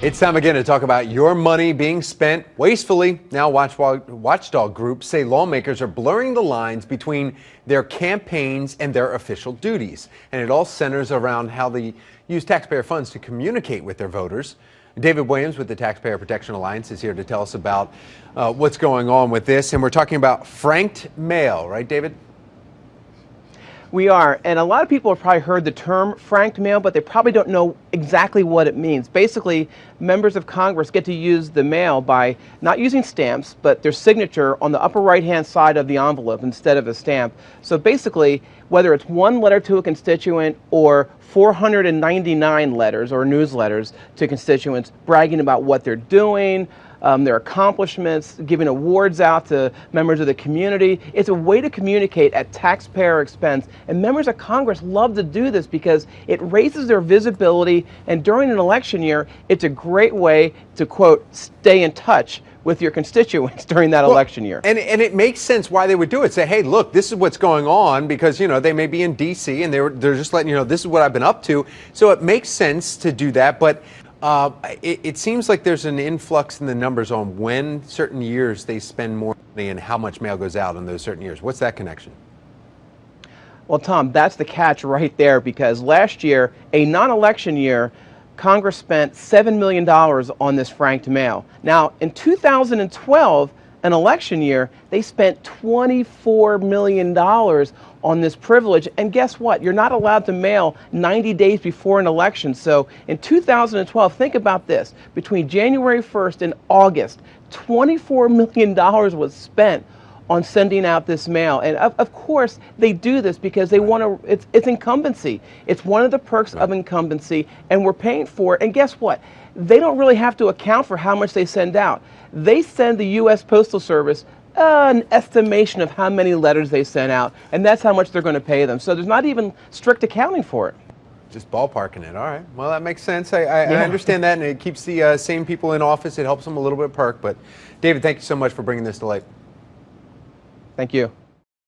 It's time again to talk about your money being spent wastefully. Now, Watchdog groups say lawmakers are blurring the lines between their campaigns and their official duties. And it all centers around how they use taxpayer funds to communicate with their voters. David Williams with the Taxpayer Protection Alliance is here to tell us about what's going on with this. And we're talking about franked mail, right, David? We are, and a lot of people have probably heard the term franked mail, but they probably don't know exactly what it means. Basically, members of Congress get to use the mail by not using stamps, but their signature on the upper right-hand side of the envelope instead of a stamp. So basically, whether it's one letter to a constituent or 499 letters or newsletters to constituents bragging about what they're doing, their accomplishments, giving awards out to members of the community. It's a way to communicate at taxpayer expense. And members of Congress love to do this because it raises their visibility. And during an election year, it's a great way to, quote, stay in touch with your constituents during that election year. And it makes sense why they would do it. Say, hey, look, this is what's going on, because, you know, they may be in D.C. and they're just letting you know, this is what I've been up to. So it makes sense to do that. But it seems like there's an influx in the numbers on when certain years they spend more money and how much mail goes out in those certain years. What's that connection? Well, Tom, that's the catch right there, because last year, a non-election year, Congress spent $7 million on this franked mail. Now, in 2012, an election year, they spent $24 million on this privilege. And guess what? You're not allowed to mail 90 days before an election. So in 2012, think about this. Between January 1st and August, $24 million was spent on sending out this mail. And of course, they do this because they want to, it's incumbency. It's one of the perks of incumbency, and we're paying for it. And guess what? They don't really have to account for how much they send out. They send the U.S. Postal Service an estimation of how many letters they sent out, and that's how much they're going to pay them. So there's not even strict accounting for it. Just ballparking it. All right. Well, that makes sense. I understand that, and it keeps the same people in office. It helps them a little bit perk. But, David, thank you so much for bringing this to light. Thank you.